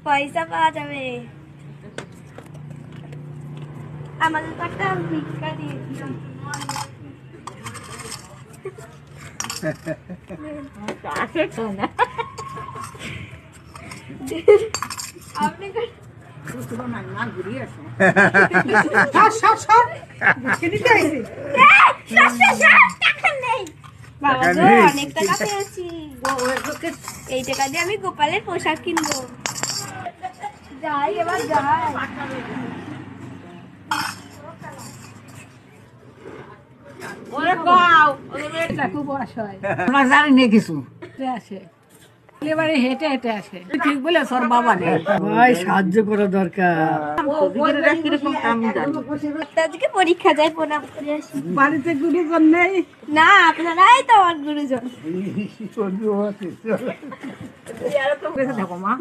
পয়সা পাওয়া যাবে। আমাদের তো একটা ভিক্ষা দিয়ে দিও। আপনি বাবা গো, অনেক টাকা পেয়েছি। এই টাকা দিয়ে আমি গোপালের পোশাক কিনবো। যাই এবার যাই। খুব অসহায় আমার জানি নেই কিছু আসে এবারে হেঁটে হেঁটে আসে ঠিক বলে তোর বাবা নেই ভাই সাহায্য করা দরকার আজকে পরীক্ষা যায়, প্রণাম করে আসি। বাড়িতে গুরুজন নেই না, আপনারাই তো আমার গুরুজন। দেখো মা